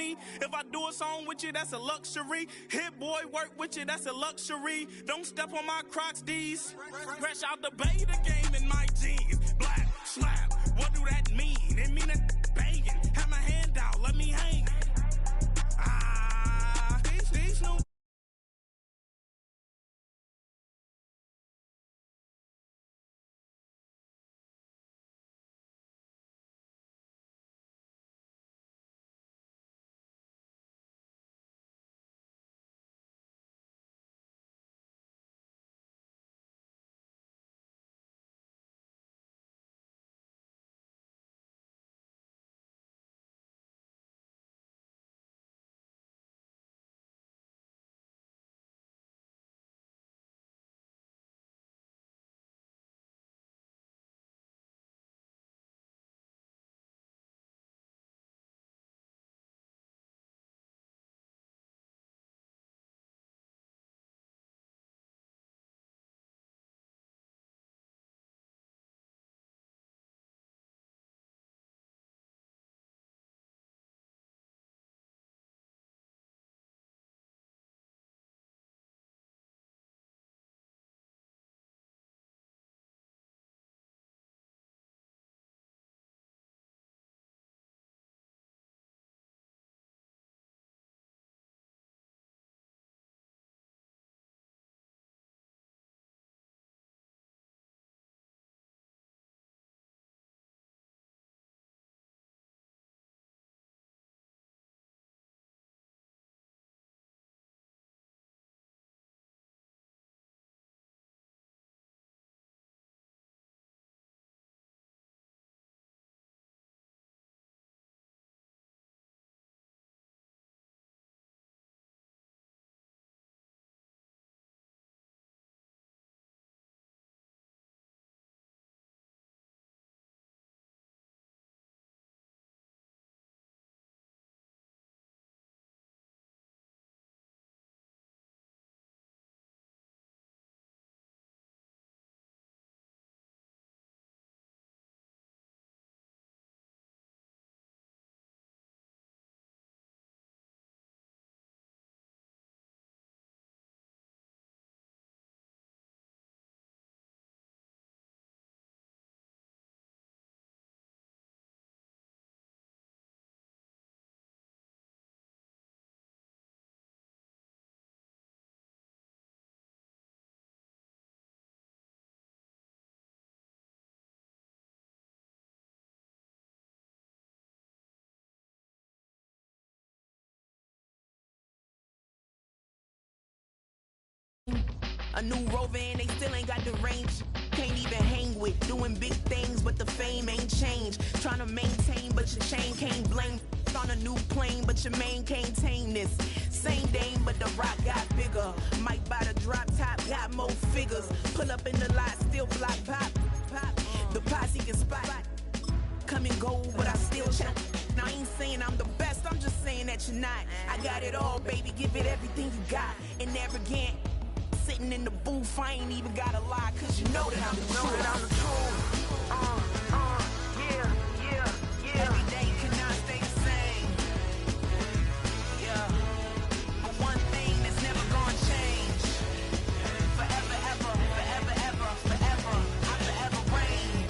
me. If I do a song with you, that's a luxury. Hit boy, work with you, that's a luxury. Don't step on my Crocs, D's. Fresh out the bay, the game in my jeans. Black, slap, what do that mean? It mean a banging. Have my hand out, let me hang. These new. A new rover and they still ain't got the range. Can't even hang with, doing big things, but the fame ain't changed. Trying to maintain, but your chain can't blame. On a new plane, but your main can't tame this. Same dame, but the rock got bigger. Might buy the drop top, got more figures. Pull up in the lot, still block pop. The posse can spot. Come and go, but I still check. Now I ain't saying I'm the best, I'm just saying that you're not. I got it all, baby, give it everything you got. And arrogant. Sitting in the booth, I ain't even gotta lie, cause you know that I'm the truth. Yeah. Every day cannot stay the same. Yeah. But one thing that's never gonna change. Forever, ever, I forever reign.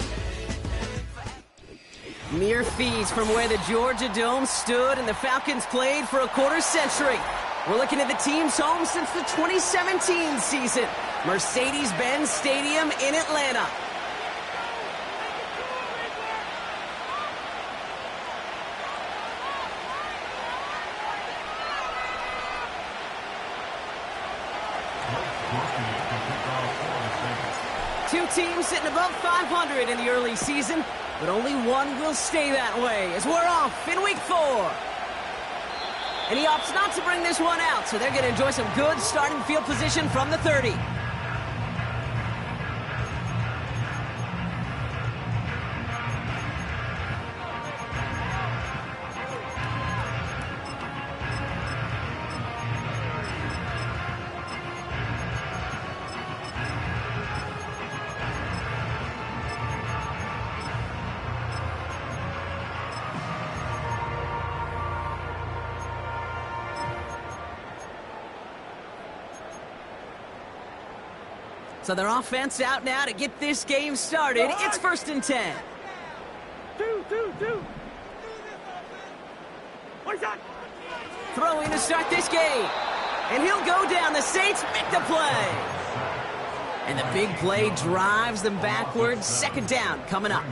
Mere feet from where the Georgia Dome stood and the Falcons played for a quarter century. We're looking at the team's home since the 2017 season. Mercedes-Benz Stadium in Atlanta. Two teams sitting above 500 in the early season, but only one will stay that way as we're off in week 4. And he opts not to bring this one out, so they're going to enjoy some good starting field position from the 30. So their offense out now to get this game started. It's 1st and 10. Two. Throwing to start this game. And he'll go down. The Saints make the play. And the big play drives them backwards. 2nd down coming up.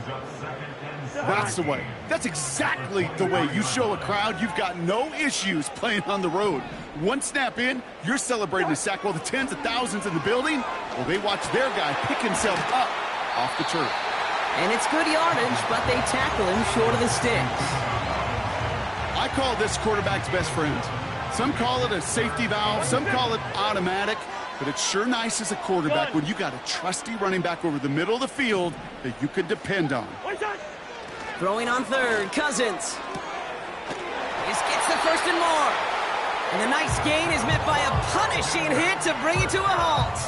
That's the way. That's exactly the way you show a crowd you've got no issues playing on the road. One snap in, you're celebrating a sack while the tens of thousands in the building, well, they watch their guy pick himself up off the turf. And it's good yardage, but they tackle him short of the sticks. I call this quarterback's best friend. Some call it a safety valve, some call it automatic, but it's sure nice as a quarterback when you got a trusty running back over the middle of the field that you can depend on. Throwing on 3rd, Cousins. This gets the 1st and more. And the nice gain is met by a punishing hit to bring it to a halt.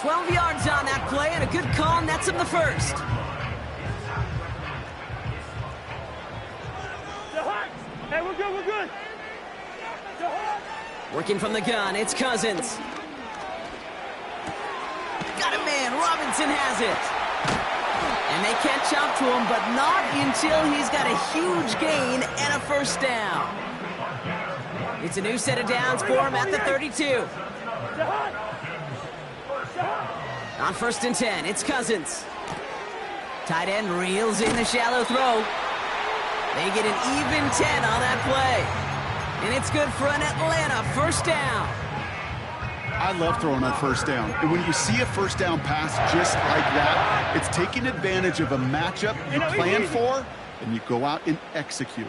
12 yards on that play, and a good call nets him the 1st. Hey, we're good. Working from the gun, it's Cousins. Got a man, Robinson has it. And they catch up to him, but not until he's got a huge gain and a 1st down. It's a new set of downs for him at the 32. On 1st and 10, it's Cousins. Tight end reels in the shallow throw. They get an even 10 on that play. And it's good for an Atlanta 1st down. I love throwing on 1st down. And when you see a 1st down pass just like that, it's taking advantage of a matchup you plan for, and you go out and execute.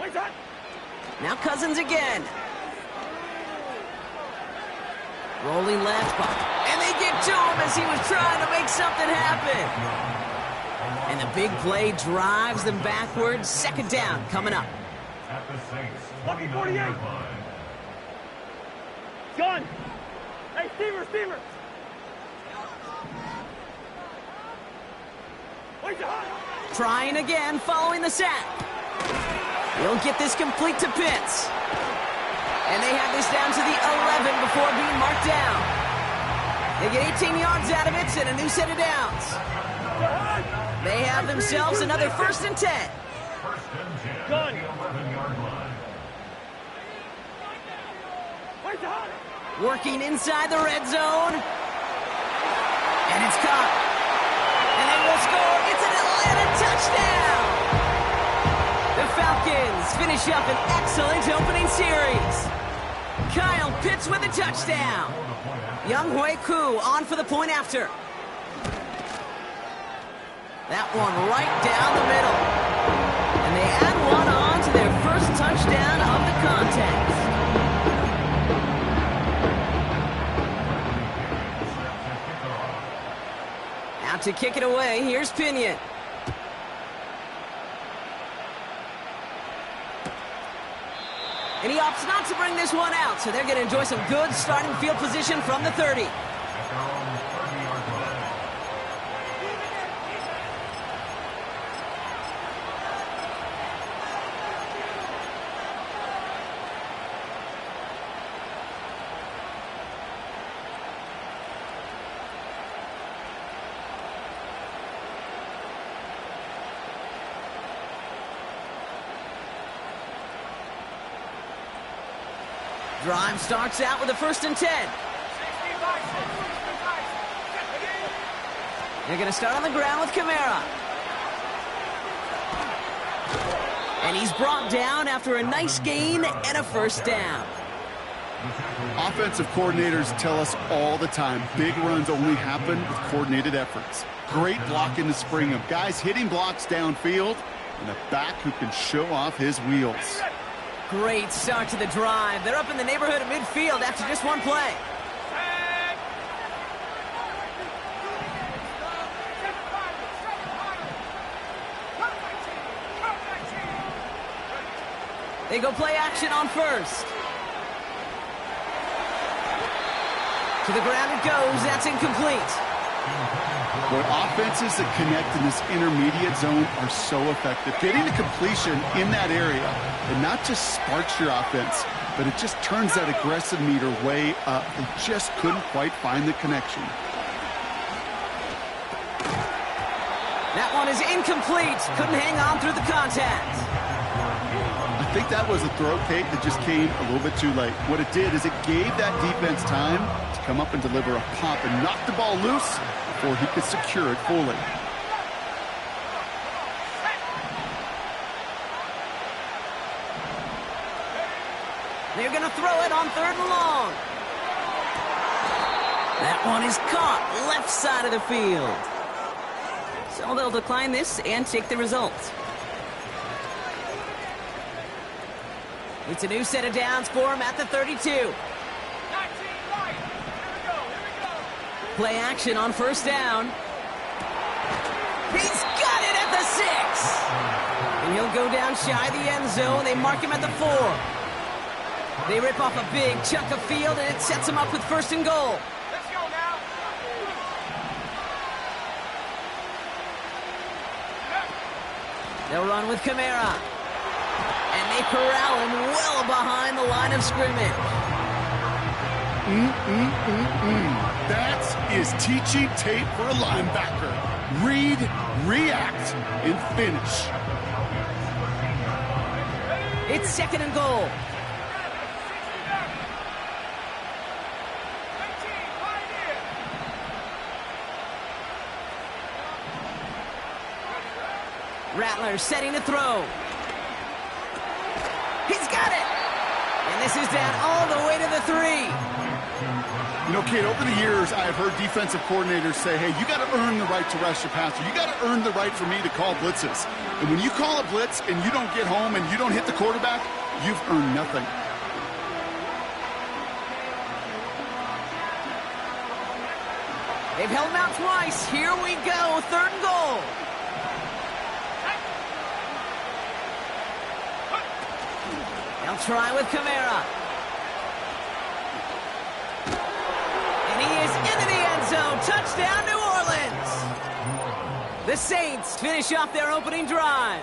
Now Cousins again. Rolling left, and they get to him as he was trying to make something happen. And the big play drives them backwards. 2nd down coming up. At the Saints, 48. Gun. Hey, Steamer. Trying again, following the sack. He'll get this complete to Pitts. And they have this down to the 11 before being marked down. They get 18 yards out of it and a new set of downs. They have themselves another 1st and 10. Gun. Working inside the red zone. And it's caught. And they will score. It's an Atlanta touchdown. The Falcons finish up an excellent opening series. Kyle Pitts with a touchdown. Younghoe Koo on for the point after. That one right down the middle. And they add one on to their 1st touchdown of the contest. Out to kick it away, here's Pinion. And he opts not to bring this one out, so they're going to enjoy some good starting field position from the 30. Drive starts out with a 1st and 10. They're going to start on the ground with Kamara. And he's brought down after a nice gain and a 1st down. Offensive coordinators tell us all the time, big runs only happen with coordinated efforts. Great blocking to spring them. Guys hitting blocks downfield, and a back who can show off his wheels. Great start to the drive. They're up in the neighborhood of midfield after just one play. They go play action on 1st. To the ground it goes. That's incomplete. Boy, offenses that connect in this intermediate zone are so effective. Getting a completion in that area, it not just sparks your offense, but it just turns that aggressive meter way up. They just couldn't quite find the connection. That one is incomplete. Couldn't hang on through the contact. I think that was a throw, Kate, that just came a little bit too late. What it did is it gave that defense time to come up and deliver a pop and knock the ball loose before he could secure it fully. They're going to throw it on 3rd and long. That one is caught left side of the field. So they'll decline this and take the result. It's a new set of downs for him at the 32. Play action on 1st down. He's got it at the 6. And he'll go down shy of the end zone. They mark him at the 4. They rip off a big chunk of field, and it sets him up with 1st and goal. Let's go now. They'll run with Kamara. And they corral him well behind the line of scrimmage. That is teaching tape for a linebacker. Read, react, and finish. It's 2nd and goal. Rattler setting to throw. He's got it! And this is down all the way to the 3. You know, Kate, over the years, I've heard defensive coordinators say, hey, you got to earn the right to rush your passer. You got to earn the right for me to call blitzes. And when you call a blitz and you don't get home and you don't hit the quarterback, you've earned nothing. They've held him out twice. Here we go, 3rd and goal. They'll try with Kamara. And he is into the end zone. Touchdown, New Orleans. The Saints finish off their opening drive.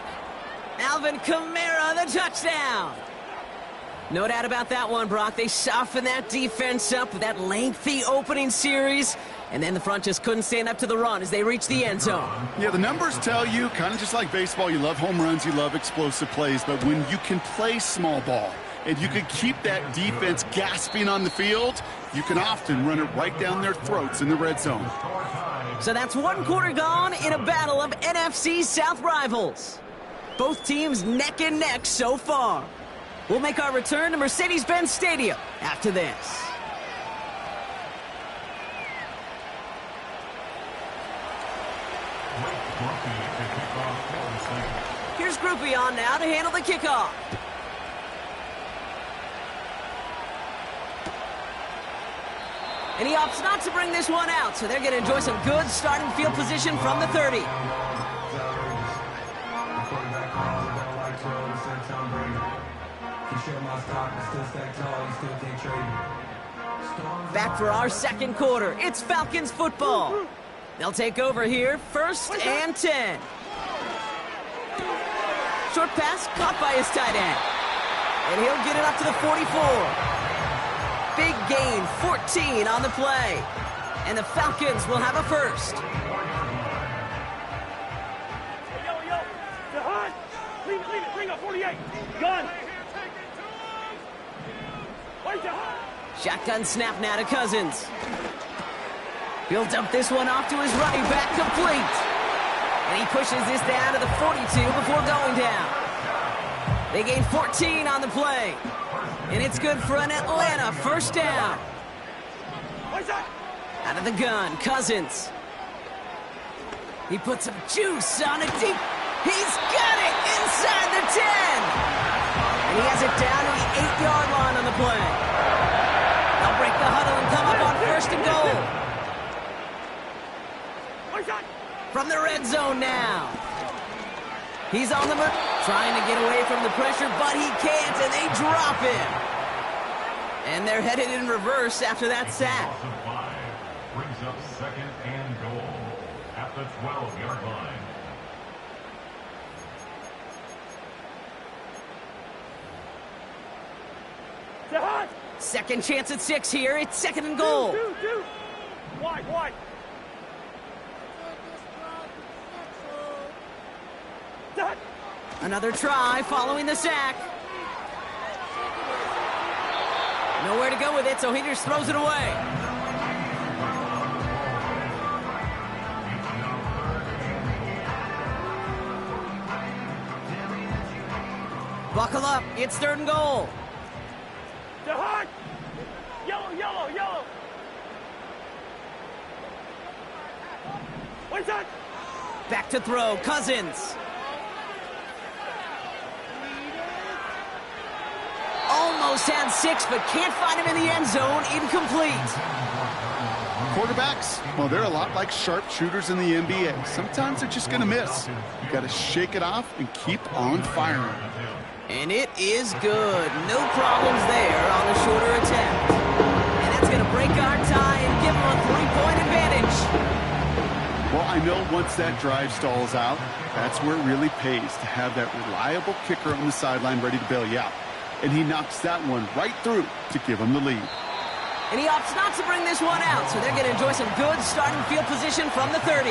Alvin Kamara, the touchdown. No doubt about that one, Brock. They softened that defense up with that lengthy opening series. And then the front just couldn't stand up to the run as they reached the end zone. Yeah, the numbers tell you, kind of just like baseball, you love home runs, you love explosive plays. But when you can play small ball and you can keep that defense gasping on the field, you can often run it right down their throats in the red zone. So that's 1 quarter gone in a battle of NFC South rivals. Both teams neck and neck so far. We'll make our return to Mercedes-Benz Stadium after this. Here's Groupie on now to handle the kickoff. And he opts not to bring this one out, so they're going to enjoy some good starting field position from the 30. Back for our 2nd quarter. It's Falcons football. They'll take over here, 1st and 10. Short pass caught by his tight end. And he'll get it up to the 44. Big gain, 14 on the play. And the Falcons will have a 1st. Yo. The hunt. Leave it. Bring up 48. Gun. Where's the hunt? Shotgun snap now to Cousins. He'll dump this one off to his running back, complete. And he pushes this down to the 42 before going down. They gain 14 on the play. And it's good for an Atlanta 1st down. Out of the gun, Cousins. He puts some juice on it deep. He's got it inside the 10. And he has it down to the 8-yard line on the play. They'll break the huddle and come up on 1st and goal. From the red zone now. He's on the move, trying to get away from the pressure, but he can't, and they drop him. And they're headed in reverse after that sack. Brings up 2nd and goal at the 12-yard line. Second chance at 6 here. It's 2nd and goal. Wide. Another try following the sack. Nowhere to go with it, so he just throws it away. Buckle up, it's 3rd and goal. To Hunt! Yellow, yellow, yellow! What's that? Back to throw, Cousins. Almost had 6, but can't find him in the end zone. Incomplete. Quarterbacks, well, they're a lot like sharpshooters in the NBA. Sometimes they're just going to miss. You got to shake it off and keep on firing. And it is good. No problems there on the shorter attempt. And that's going to break our tie and give them a 3-point advantage. Well, I know once that drive stalls out, that's where it really pays to have that reliable kicker on the sideline ready to bail you out. And he knocks that one right through to give him the lead. And he opts not to bring this one out, so they're going to enjoy some good starting field position from the 30.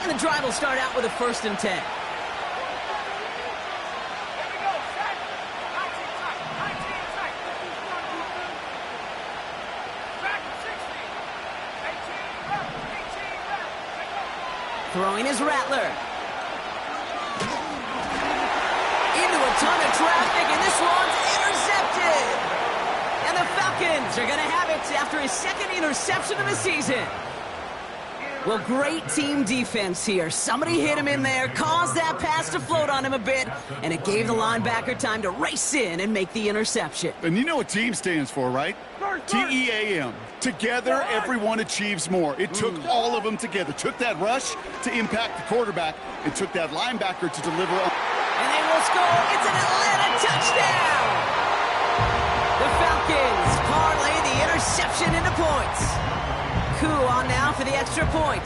And the drive will start out with a 1st and 10. Throwing his Rattler. Into a ton of traffic, and this one's intercepted. And the Falcons are going to have it after his 2nd interception of the season. Well, great team defense here. Somebody hit him in there, caused that pass to float on him a bit, and it gave the linebacker time to race in and make the interception. And you know what team stands for, right? T-E-A-M. Together, everyone achieves more. It took all of them together. Took that rush to impact the quarterback. It took that linebacker to deliver. And they will score. It's an Atlanta touchdown. The Falcons parlay the interception into points. Coup on now for the extra point.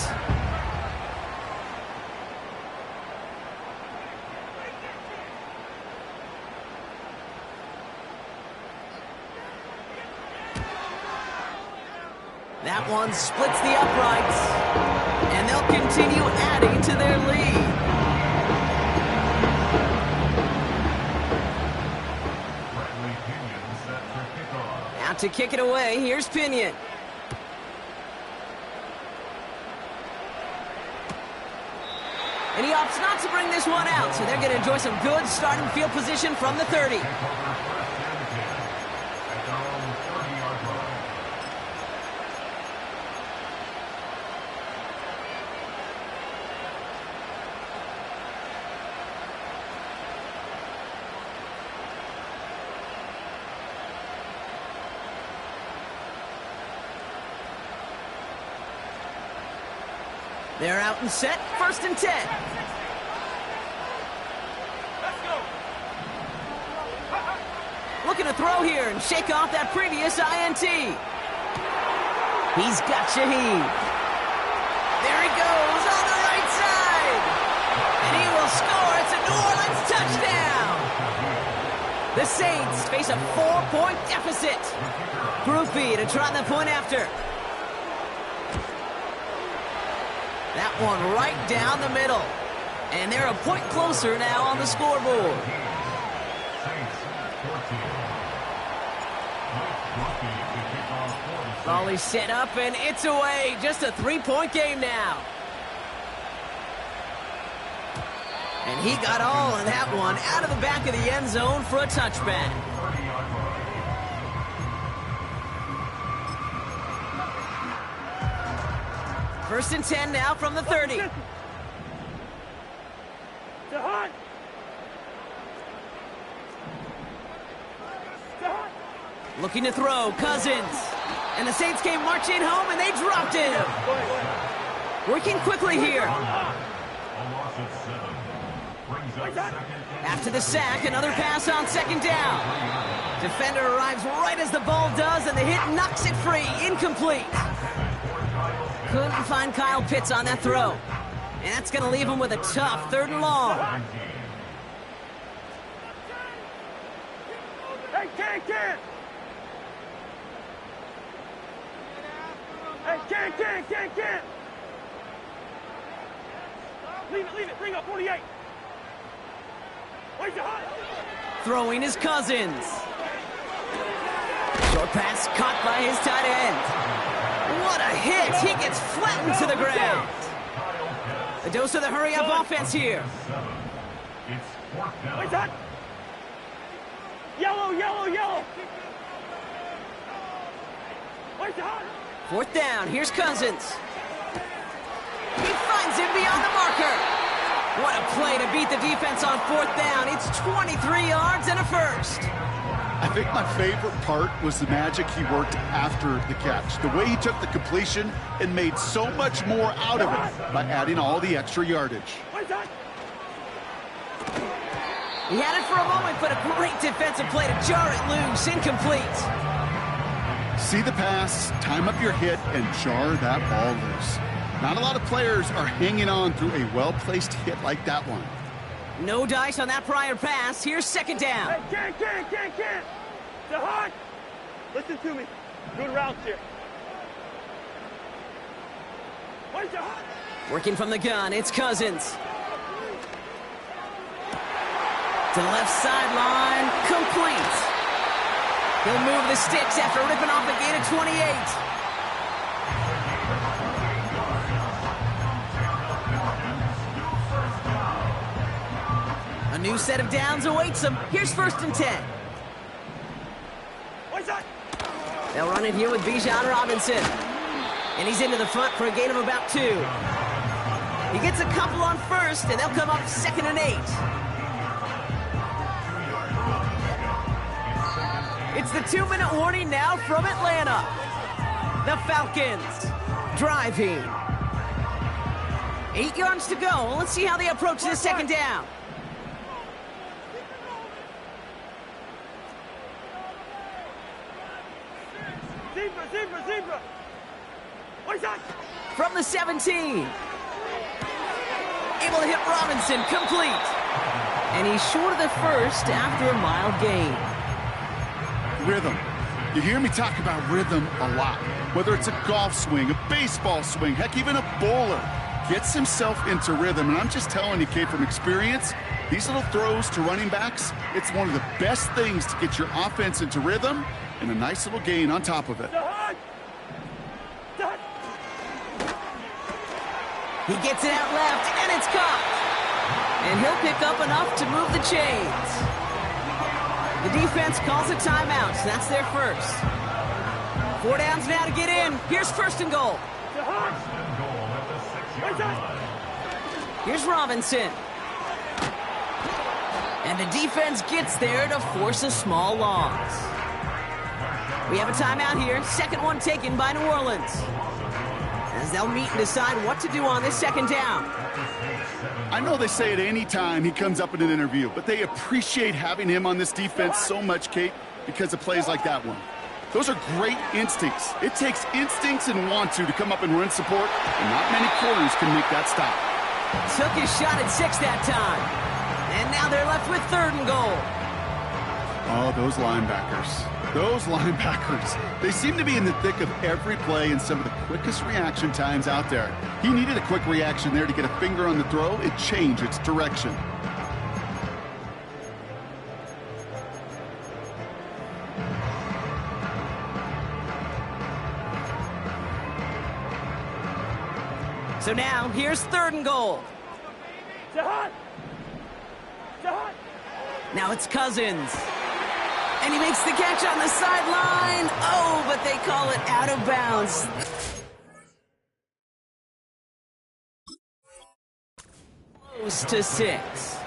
That one splits the uprights, and they'll continue adding to their lead. Out to kick it away, here's Pinion. And he opts not to bring this one out, so they're going to enjoy some good starting field position from the 30. They're out and set, 1st and 10. Looking to throw here and shake off that previous INT. He's got Shaheed. There he goes on the right side. And he will score. It's a New Orleans touchdown. The Saints face a 4-point deficit. Groupie to try the point after. That one right down the middle. And they're a point closer now on the scoreboard. Volley set up, and it's away. Just a 3-point game now. And he got all of that one out of the back of the end zone for a touchback. First and 10 now from the 30. Looking to throw, Cousins. And the Saints came marching home, and they dropped him. Working quickly here. After the sack, another pass on 2nd down. Defender arrives right as the ball does, and the hit knocks it free. Incomplete. Couldn't find Kyle Pitts on that throw. And that's going to leave him with a tough 3rd and long. Hey, kid! Hey, Can't. Leave it. Bring up 48. Where's your hot? Throwing his Cousins. Short pass caught by his tight end. What a hit! He gets flattened to the ground. A dose of the hurry-up offense here. Where's that? Yellow. Where's the hot? Fourth down, here's Cousins. He finds him beyond the marker. What a play to beat the defense on fourth down. It's 23 yards and a first. I think my favorite part was the magic he worked after the catch. The way he took the completion and made so much more out of it by adding all the extra yardage. Where's that? He had it for a moment, but a great defensive play to jar it loose. Incomplete. See the pass, time up your hit, and jar that ball loose. Not a lot of players are hanging on through a well-placed hit like that one. No dice on that prior pass. Here's second down. Hey, can't. The hot. Listen to me. Good routes here. Where's the hot? Working from the gun, it's Cousins. To the left sideline, complete. He'll move the sticks after ripping off a gain of 28. A new set of downs awaits him. Here's first and 10. Where's that? They'll run it here with Bijan Robinson. And he's into the front for a gain of about 2. He gets a couple on first, and they'll come up second and 8. It's the 2-minute warning now from Atlanta. The Falcons driving. 8 yards to go. Let's see how they approach this second down. Zebra. Where's that? From the 17. Able to hit Robinson, complete. And he's short of the first after a mild gain. Rhythm. You hear me talk about rhythm a lot. Whether it's a golf swing, a baseball swing, heck, even a bowler gets himself into rhythm. And I'm just telling you, Kate, from experience, these little throws to running backs, it's one of the best things to get your offense into rhythm and a nice little gain on top of it. He gets it out left, and it's caught. And he'll pick up enough to move the chains. The defense calls a timeout. That's their first. 4 downs now to get in. Here's first and goal. Here's Robinson. And the defense gets there to force a small loss. We have a timeout here. Second one taken by New Orleans, as they'll meet and decide what to do on this second down. I know they say it any time he comes up in an interview, but they appreciate having him on this defense so much, Kate, because of plays like that one. Those are great instincts. It takes instincts and want to come up and run support, and not many corners can make that stop. Took his shot at 6 that time. And now they're left with third and goal. Oh, those linebackers. They seem to be in the thick of every play and some of the quickest reaction times out there. He needed a quick reaction there to get a finger on the throw. It changed its direction. So now, here's third and goal. Jahan! Now it's Cousins. And he makes the catch on the sideline. Oh, but they call it out of bounds. Close to 6.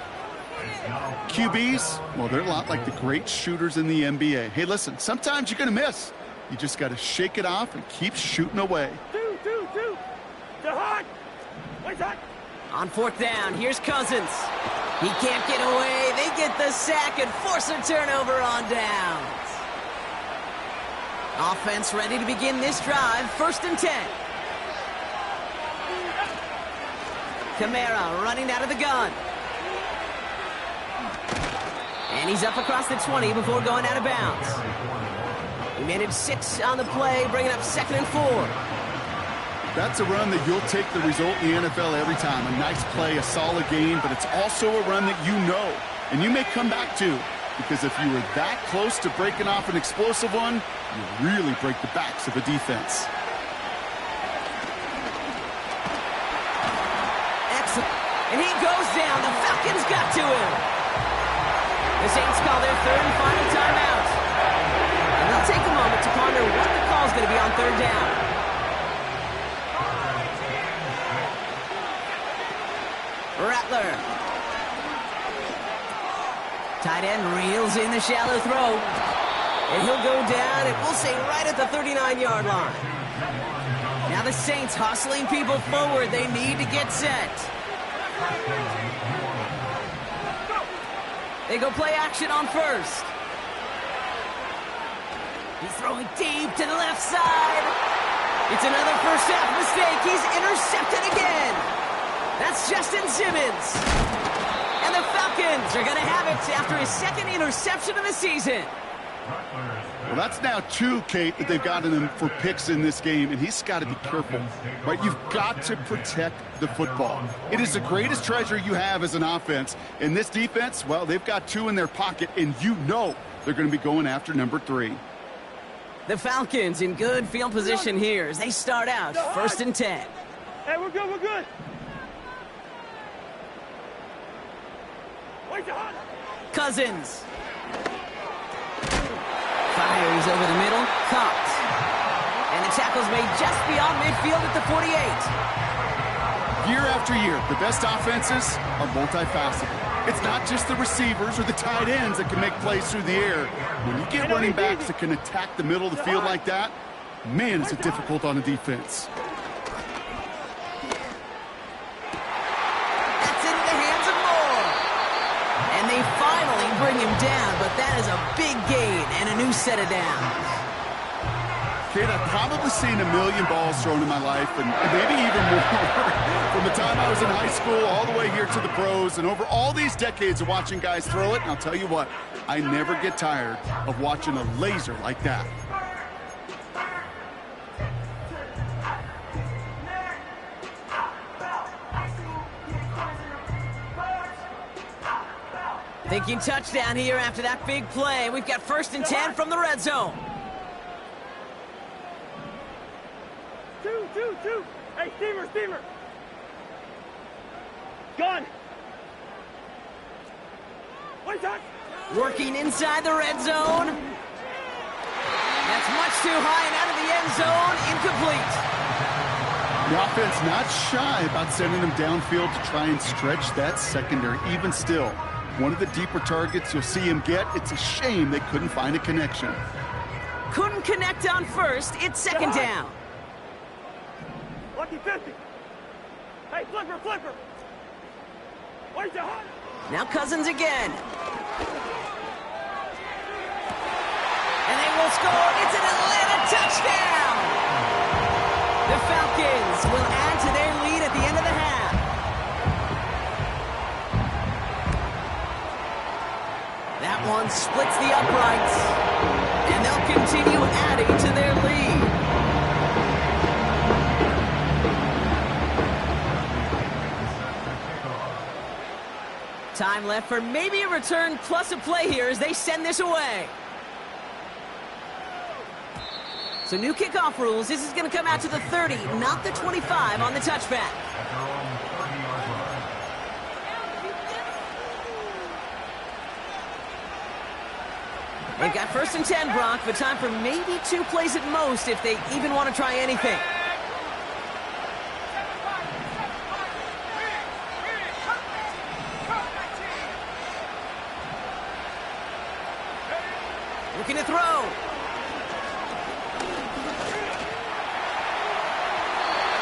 QBs, well, they're a lot like the great shooters in the NBA. Hey, listen, sometimes you're going to miss. You just got to shake it off and keep shooting away. Two. Jahan! Where's that? On fourth down, here's Cousins. He can't get away. They get the sack and force a turnover on downs. Offense ready to begin this drive. First and 10. Kamara running out of the gun. And he's up across the 20 before going out of bounds. He made it 6 on the play, bringing up second and 4. That's a run that you'll take the result in the NFL every time. A nice play, a solid game, but it's also a run that you know and you may come back to, because if you were that close to breaking off an explosive one, you really break the backs of a defense. Excellent. And he goes down. The Falcons got to him. The Saints call their third and final timeout. And they'll take a moment to ponder what the call is going to be on third down. Rattler. Tight end reels in the shallow throw. And he'll go down, and we'll say right at the 39-yard line. Now the Saints hustling people forward. They need to get set. They go play action on first. He's throwing deep to the left side. It's another first half mistake. He's intercepted again. That's Justin Simmons. And the Falcons are going to have it after his second interception of the season. Well, that's now two, Kate, that they've gotten him for picks in this game, and he's got to be careful. Right? You've got to protect the football. It is the greatest treasure you have as an offense. In this defense, well, they've got two in their pocket, and you know they're going to be going after number 3. The Falcons in good field position here as they start out first and 10. Hey, we're good, we're good. Cousins. Fires over the middle. Caught. And the tackle's made just beyond midfield at the 48. Year after year, the best offenses are multifaceted. It's not just the receivers or the tight ends that can make plays through the air. When you get running backs that can attack the middle of the field like that, man, is it difficult on a defense. They finally bring him down, but that is a big gain and a new set of downs. Kate, I've probably seen a million balls thrown in my life, and maybe even more from the time I was in high school all the way here to the pros, and over all these decades of watching guys throw it. And I'll tell you what, I never get tired of watching a laser like that. Thinking touchdown here after that big play. We've got first and 10 from the red zone. Two. Hey, steamer. Gun. One touch. Working inside the red zone. That's much too high and out of the end zone. Incomplete. The offense not shy about sending them downfield to try and stretch that secondary. Even still, one of the deeper targets you'll see him get. It's a shame they couldn't find a connection. Couldn't connect on first. It's second down. Lucky 50. Hey, flipper. Where's the hot? Now Cousins again. And they will score. It's an Atlanta touchdown. The Falcons will add to their lead at the end of the half. That one splits the uprights, and they'll continue adding to their lead. Time left for maybe a return plus a play here as they send this away. So new kickoff rules. This is going to come out to the 30, not the 25 on the touchback. They've got first and 10, Brock, but time for maybe 2 plays at most if they even want to try anything. Looking to throw.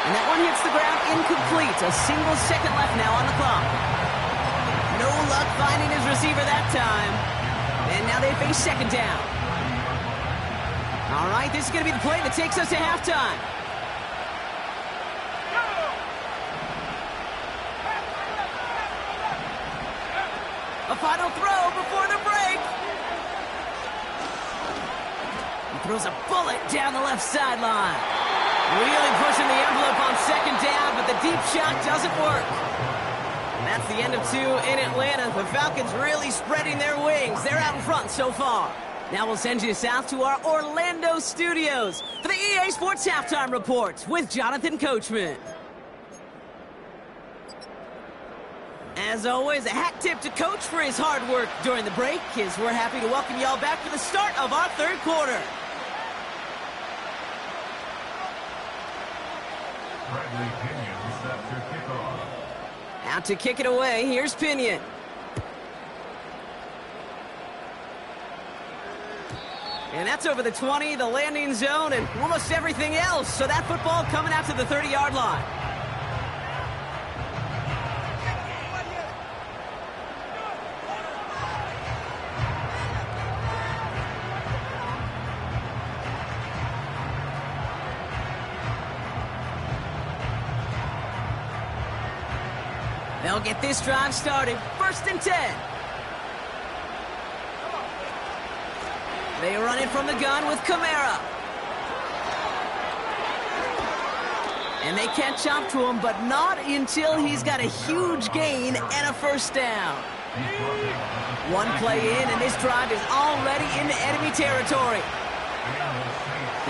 And that one hits the ground incomplete. A single second left now on the clock. No luck finding his receiver that time. And now they face second down. All right, this is going to be the play that takes us to halftime. A final throw before the break. He throws a bullet down the left sideline. Really pushing the envelope on deep shot doesn't work. And that's the end of 2 in Atlanta. The Falcons really spreading their wings. They're out in front so far. Now we'll send you south to our Orlando studios for the EA Sports Halftime Report with Jonathan Coachman. As always, a hat tip to Coach for his hard work during the break, as we're happy to welcome y'all back for the start of our third quarter. Bradley Pinion set to kick off. Out to kick it away, here's Pinion. And that's over the 20, the landing zone, and almost everything else. So that football coming out to the 30-yard line. They'll get this drive started. 1st and 10. They run it from the gun with Kamara. And they catch up to him, but not until he's got a huge gain and a first down. One play in, and this drive is already into enemy territory.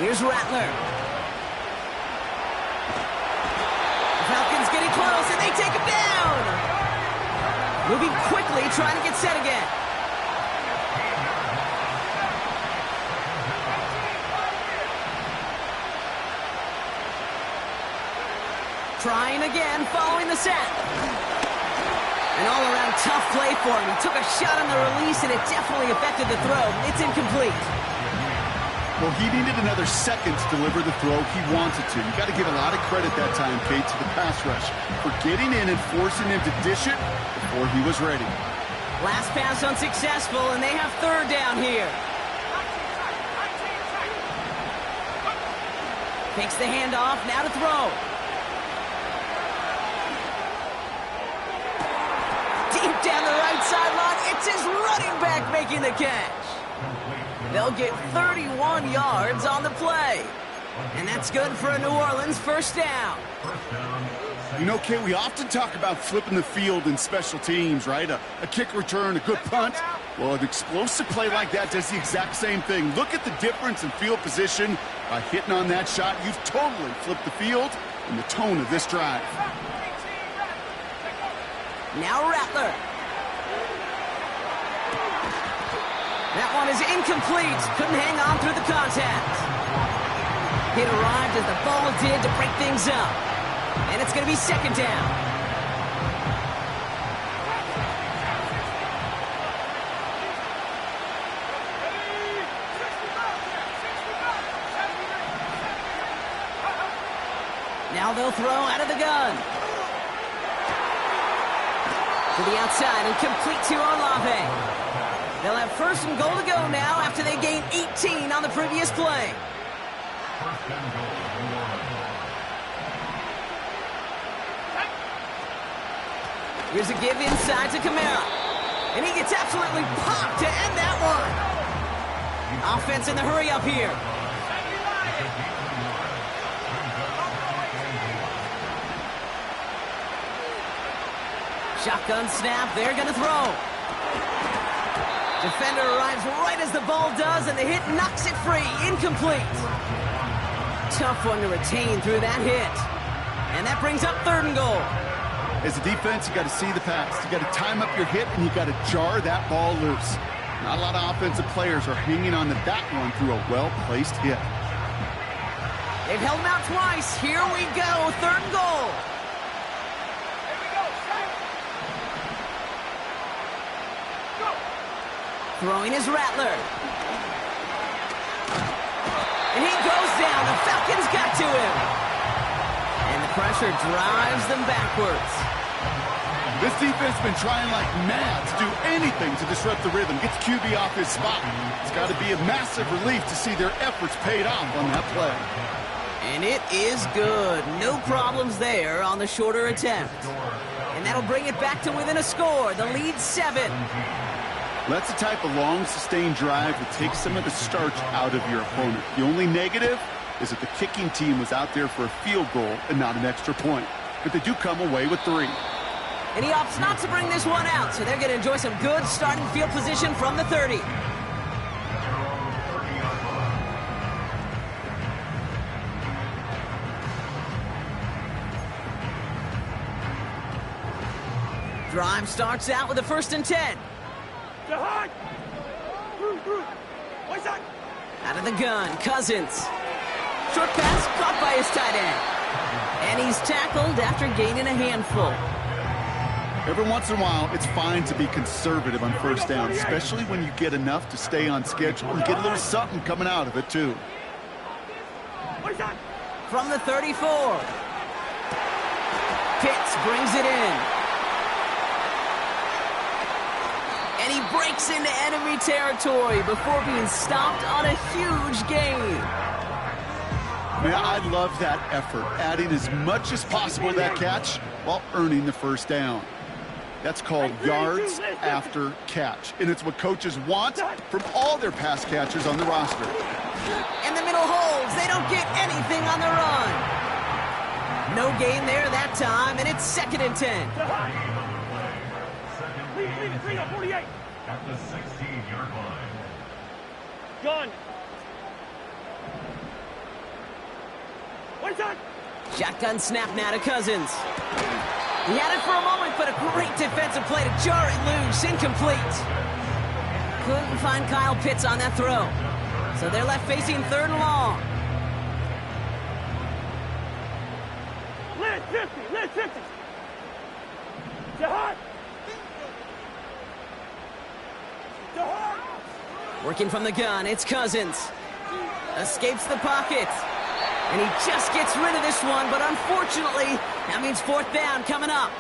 Here's Rattler. The Falcons getting close, and they take him down. Moving quickly, trying to get set again. Trying again, following the sack. An all-around tough play for him. He took a shot on the release, and it definitely affected the throw. It's incomplete. Well, he needed another second to deliver the throw he wanted to. You got to give a lot of credit that time, Kate, to the pass rush for getting in and forcing him to dish it before he was ready. Last pass unsuccessful, and they have 3rd down here. Takes the handoff, now to throw. Deep down the right sideline, it's his running back making the catch. They'll get 31 yards on the play. And that's good for a New Orleans first down. You know, Kate, we often talk about flipping the field in special teams, right? A kick return, a good punt. Well, an explosive play like that does the exact same thing. Look at the difference in field position. By hitting on that shot, you've totally flipped the field and the tone of this drive. Now Rattler. That one is incomplete. Couldn't hang on through the contact. It arrived as the ball did to break things up. And it's going to be 2nd down. Now they'll throw out of the gun. To the outside and complete to Olave. They'll have 1st and goal to go now after they gain 18 on the previous play. 1st and goal. Here's a give inside to Kamara. And he gets absolutely popped to end that one. Offense in the hurry up here. Shotgun snap, they're going to throw. Defender arrives right as the ball does, and the hit knocks it free. Incomplete. Tough one to retain through that hit. And that brings up 3rd and goal. As a defense, you got to see the pass. You got to time up your hit, and you got to jar that ball loose. Not a lot of offensive players are hanging on to that one through a well-placed hit. They've held him out twice. Here we go. 3rd and goal. Throwing his Rattler. And he goes down. The Falcons got to him. And the pressure drives them backwards. This defense has been trying like mad to do anything to disrupt the rhythm. Gets QB off his spot. It's got to be a massive relief to see their efforts paid off on that play. And it is good. No problems there on the shorter attempt. And that'll bring it back to within a score. The lead 7. That's the type of long, sustained drive that takes some of the starch out of your opponent. The only negative is that the kicking team was out there for a field goal and not an extra point. but they do come away with 3. And he opts not to bring this one out, so they're going to enjoy some good starting field position from the 30. Drive starts out with a 1st and 10. Out of the gun, Cousins. Short pass caught by his tight end. And he's tackled after gaining a handful. Every once in a while, it's fine to be conservative on 1st down, especially when you get enough to stay on schedule and get a little something coming out of it, too. From the 34. Pitts brings it in. And he breaks into enemy territory before being stopped on a huge gain. Man, I love that effort, adding as much as possible to that catch while earning the 1st down. That's called yards after catch, and it's what coaches want from all their pass catchers on the roster. And the middle holds. They don't get anything on the run. No gain there that time, and it's 2nd and 10. Lead up, 48. At the 16-yard line. Gun. Shotgun snap now to Cousins. He had it for a moment, but a great defensive play to jar it loose. Incomplete. Couldn't find Kyle Pitts on that throw. So they're left facing 3rd and long. Lid 50. Jihad. Working from the gun, it's Cousins. Escapes the pocket. And he just gets rid of this one, but unfortunately, that means 4th down coming up.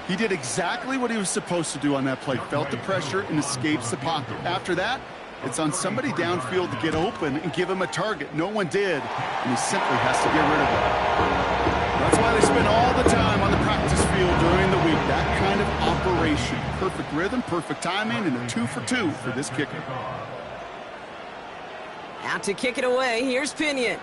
He did exactly what he was supposed to do on that play. Felt the pressure and escapes the pocket. After that, it's on somebody downfield to get open and give him a target. No one did, and he simply has to get rid of it. That's why they spend all the time on the practice field during the week. That kind of operation. Perfect rhythm, perfect timing, and a 2 for 2 for this kicker. Out to kick it away, here's Pinion.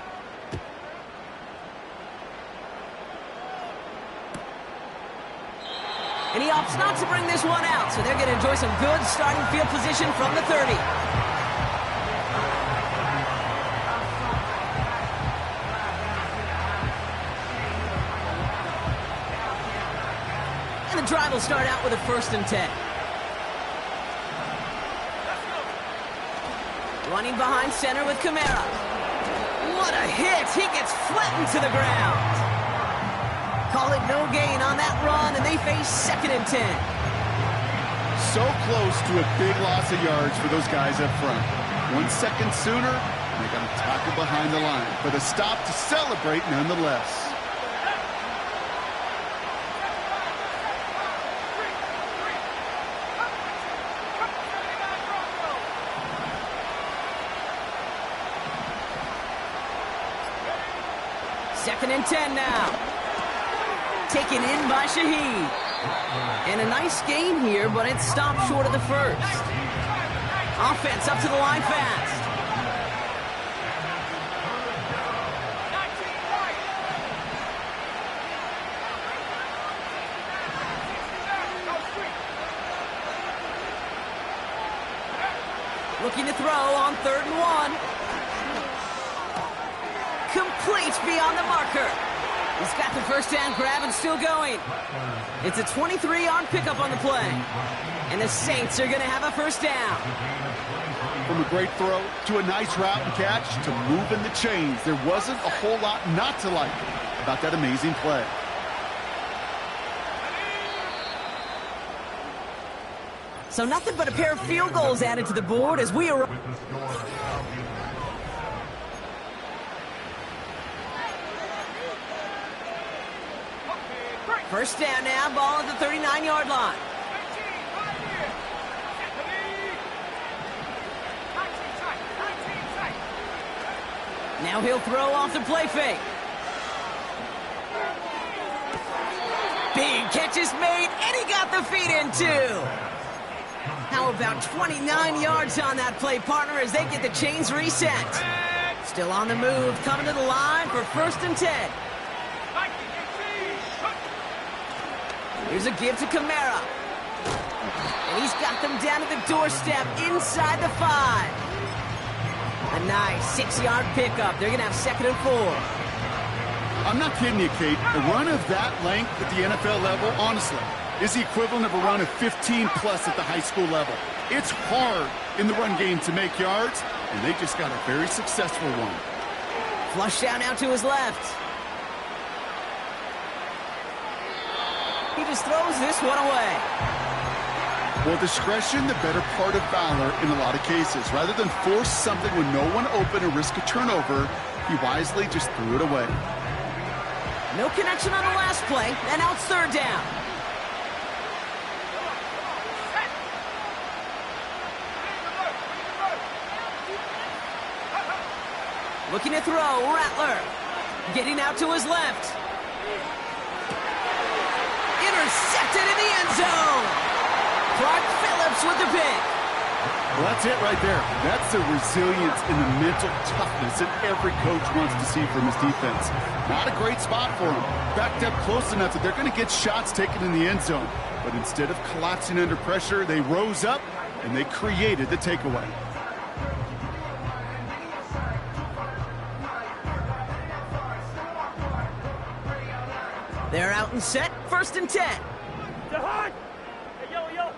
And he opts not to bring this one out, so they're going to enjoy some good starting field position from the 30. And the drive will start out with a 1st and 10. Running behind center with Kamara. What a hit! He gets flattened to the ground. Call it no gain on that run, and they face 2nd and 10. So close to a big loss of yards for those guys up front. 1 second sooner, and they got to tackle behind the line. But a stop to celebrate nonetheless. Second and 10 now. Taken in by Shaheed. And a nice gain here, but it stopped short of the 1st. Offense up to the line fast. Looking to throw on 3rd and 1. Complete beyond the marker. He's got the 1st down grab and still going. It's a 23-yard pickup on the play. And the Saints are going to have a 1st down. From a great throw to a nice route and catch to moving the chains. There wasn't a whole lot not to like about that amazing play. So nothing but a pair of field goals added to the board as we are... First down now, ball at the 39-yard line. Now he'll throw off the play fake. Big catch is made, and he got the feet in too. How about 29 yards on that play, partner, as they get the chains reset. Still on the move, coming to the line for 1st and 10. Here's a give to Kamara. And he's got them down at the doorstep inside the 5. A nice 6-yard pickup. They're going to have 2nd and 4. I'm not kidding you, Kate. A run of that length at the NFL level, honestly, is the equivalent of a run of 15-plus at the high school level. It's hard in the run game to make yards, and they just got a very successful one. Flush down now to his left. He just throws this one away. Well, discretion, the better part of valor in a lot of cases. Rather than force something with no one open or risk a turnover, he wisely just threw it away. No connection on the last play, and now it's 3rd down. Looking to throw, Rattler. Getting out to his left. Intercepted in the end zone. Clark Phillips with the pick. Well, that's it right there. That's the resilience and the mental toughness that every coach wants to see from his defense. Not a great spot for him. Backed up close enough that they're going to get shots taken in the end zone. But instead of collapsing under pressure, they rose up and they created the takeaway. They're out and set. 1st and 10. Hey, yellow.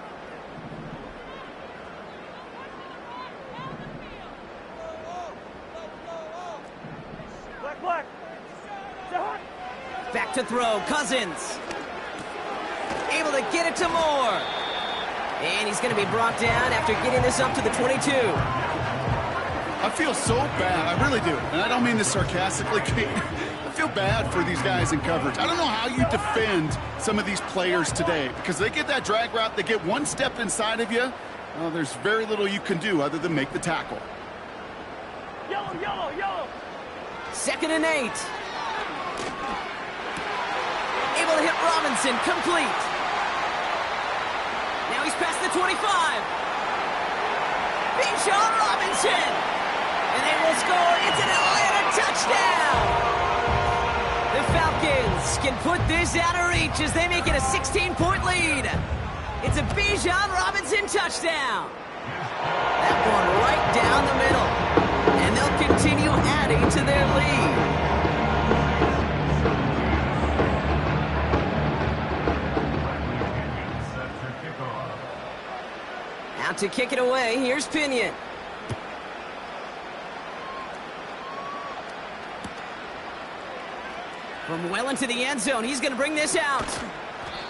Black. Back to throw. Cousins. Able to get it to Moore. And he's going to be brought down after getting this up to the 22. I feel so bad. I really do. And I don't mean this sarcastically, Kate. I feel bad for these guys in coverage. I don't know how you defend some of these players today because they get that drag route, they get one step inside of you. Well, there's very little you can do other than make the tackle. Yellow. 2nd and 8. Able to hit Robinson, complete. Now he's past the 25. Bijan Robinson. And they will score. It's an Atlanta touchdown. The Falcons can put this out of reach as they make it a 16-point lead. It's a Bijan Robinson touchdown. That one right down the middle. And they'll continue adding to their lead. Out to kick it away, here's Pinion. From well into the end zone, he's going to bring this out.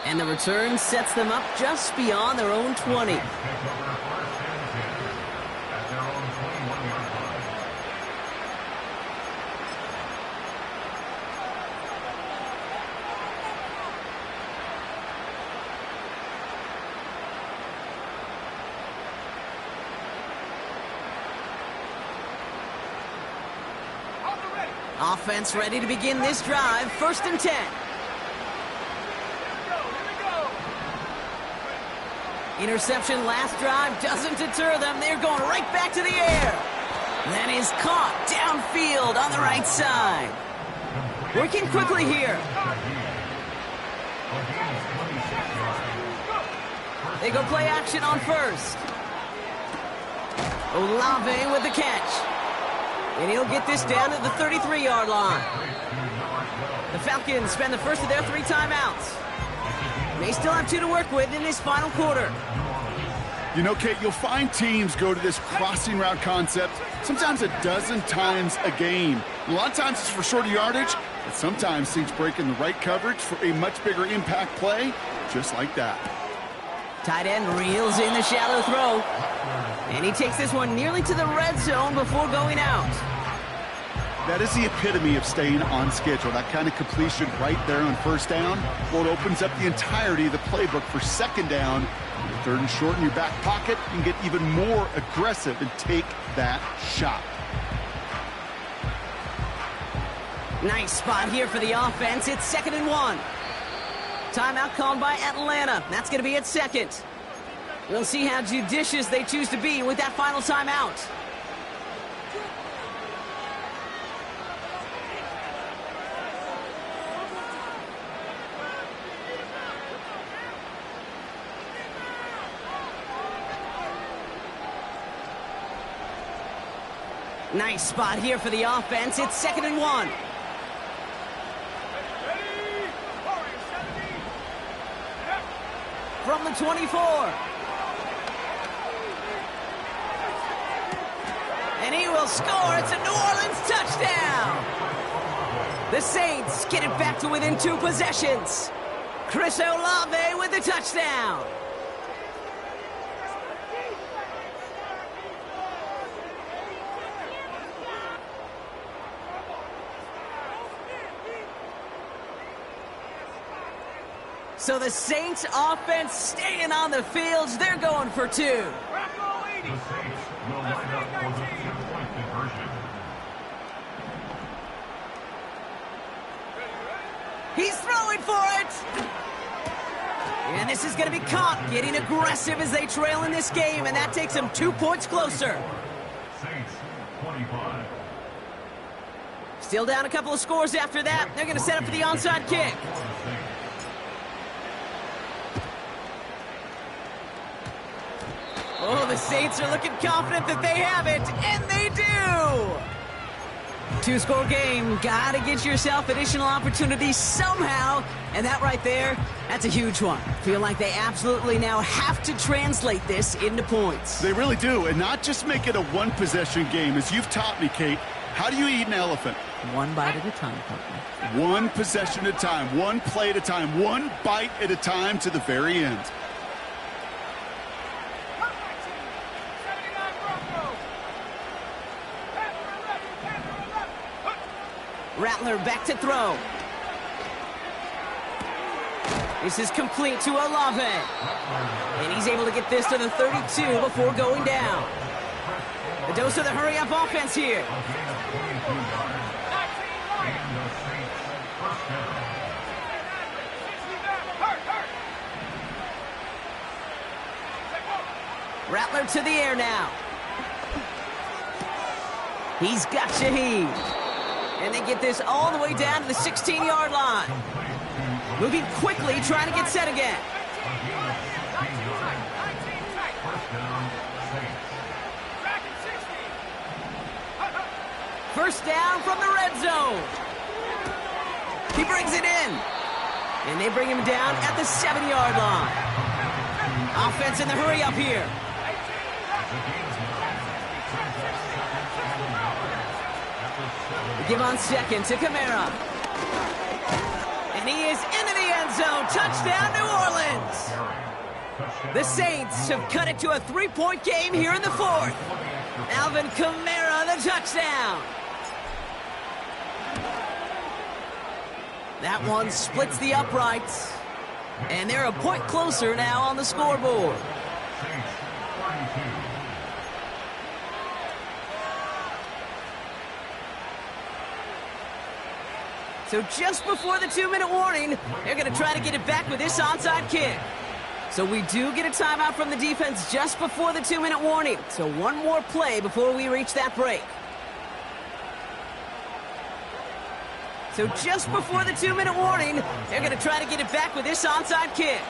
And the return sets them up just beyond their own 20. Offense ready to begin this drive. 1st and 10. Interception last drive doesn't deter them. They're going right back to the air. That is caught downfield on the right side. Working quickly here. They go play action on 1st. Olave with the catch. And he'll get this down to the 33-yard line. The Falcons spend the first of their 3 timeouts. They still have 2 to work with in this final quarter. You know, Kate, you'll find teams go to this crossing route concept sometimes a dozen times a game. A lot of times it's for shorter yardage, but sometimes teams break in the right coverage for a much bigger impact play, just like that. Tight end reels in the shallow throw. And he takes this one nearly to the red zone before going out. That is the epitome of staying on schedule. That kind of completion right there on 1st down. Well, it opens up the entirety of the playbook for 2nd down. 3rd and short in your back pocket, you can get even more aggressive and take that shot. Nice spot here for the offense. It's 2nd and 1. Timeout called by Atlanta. That's going to be at 2nd. We'll see how judicious they choose to be with that final timeout. Nice spot here for the offense. It's 2nd and 1. From the 24. And he will score. It's a New Orleans touchdown. The Saints get it back to within 2 possessions. Chris Olave with the touchdown. So the Saints offense staying on the fields. They're going for 2. The Saints will line up for the 2-point conversion. He's throwing for it. And this is going to be caught. Getting aggressive as they trail in this game. And that takes them 2 points closer. Saints 25. Still down a couple of scores after that. They're going to set up for the onside kick. Oh, the Saints are looking confident that they have it, and they do! 2-score game. Gotta get yourself additional opportunities somehow. And that right there, that's a huge one. Feel like they absolutely now have to translate this into points. They really do, and not just make it a one-possession game. As you've taught me, Kate, how do you eat an elephant? One bite at a time, partner. One possession at a time, one play at a time, one bite at a time to the very end. Rattler back to throw. This is complete to Olave. And he's able to get this to the 32 before going down. The dose of the hurry-up offense here. Rattler to the air now. He's got Shaheed. And they get this all the way down to the 16-yard line. Moving quickly, trying to get set again. First down from the red zone. He brings it in. And they bring him down at the 7-yard line. Offense in the hurry up here. Give on second to Kamara. And he is into the end zone. Touchdown, New Orleans. The Saints have cut it to a 3-point game here in the 4th. Alvin Kamara, the touchdown. That one splits the uprights. And they're a point closer now on the scoreboard. So just before the 2-minute warning, they're going to try to get it back with this onside kick. So we do get a timeout from the defense just before the 2-minute warning. So one more play before we reach that break. So just before the 2-minute warning, they're going to try to get it back with this onside kick.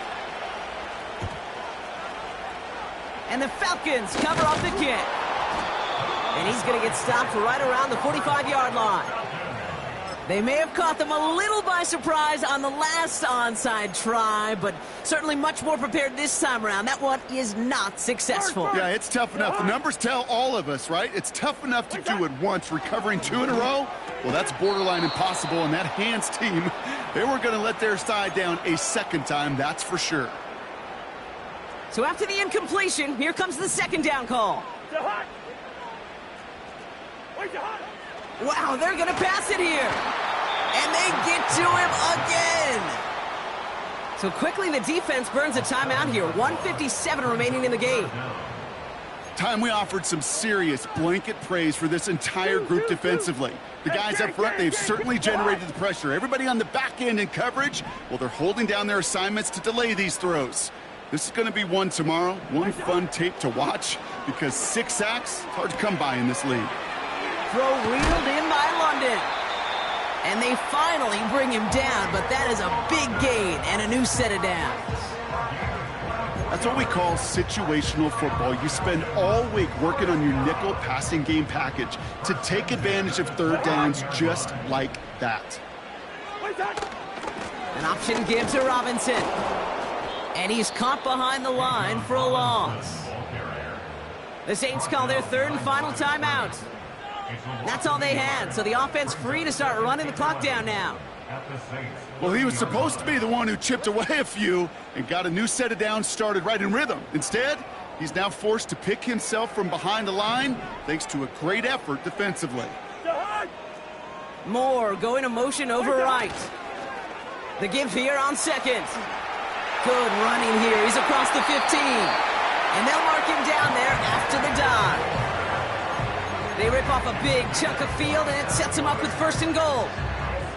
And the Falcons cover off the kick. And he's going to get stopped right around the 45-yard line. They may have caught them a little by surprise on the last onside try, but certainly much more prepared this time around. That one is not successful. Yeah, it's tough enough. The numbers tell all of us, right? It's tough enough to do it once. Recovering 2 in a row, well, that's borderline impossible. And that hands team, they were going to let their side down a second time, that's for sure. So after the incompletion, here comes the 2nd down call. Wow, they're going to pass it here. And they get to him again. So quickly the defense burns a timeout here. 1:57 remaining in the game. Time we offered some serious blanket praise for this entire group defensively. The guys up front, they've certainly generated the pressure. Everybody on the back end in coverage, well, they're holding down their assignments to delay these throws. This is going to be one tomorrow, one fun tape to watch, because 6 sacks, it's hard to come by in this league. Throw reeled in by London. And they finally bring him down, but that is a big gain and a new set of downs. That's what we call situational football. You spend all week working on your nickel passing game package to take advantage of third downs just like that. An option give to Robinson. And he's caught behind the line for a loss. The Saints call their third and final timeout. That's all they had, so the offense free to start running the clock down now. Well, he was supposed to be the one who chipped away a few and got a new set of downs started right in rhythm. Instead, he's now forced to pick himself from behind the line thanks to a great effort defensively. Moore going to motion over right. The give here on second. Good running here. He's across the 15. And they'll mark him down there after the dive. They rip off a big chunk of field, and it sets him up with first and goal.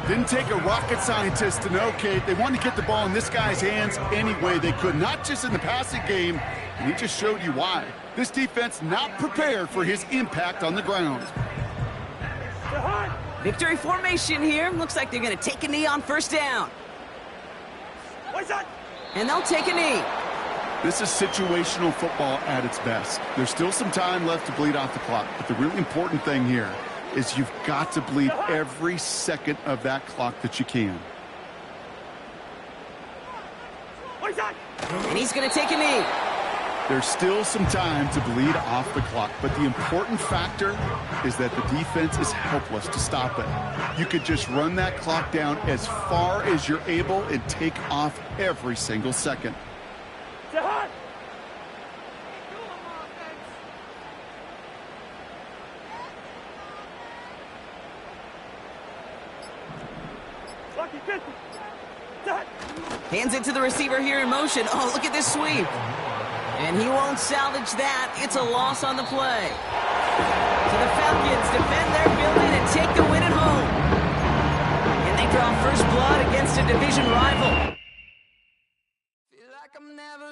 Didn't take a rocket scientist to know, Kate. They wanted to get the ball in this guy's hands any way they could, not just in the passing game, and he just showed you why. This defense not prepared for his impact on the ground. Victory formation here. Looks like they're going to take a knee on first down. And they'll take a knee. This is situational football at its best. There's still some time left to bleed off the clock, but the really important thing here is you've got to bleed every second of that clock that you can. And he's going to take a knee. There's still some time to bleed off the clock, but the important factor is that the defense is helpless to stop it. You could just run that clock down as far as you're able and take off every single second. Hands it to the receiver here in motion. Oh, look at this sweep. And he won't salvage that. It's a loss on the play. So the Falcons defend their building and take the win at home. And they draw first blood against a division rival. Feel like I'm never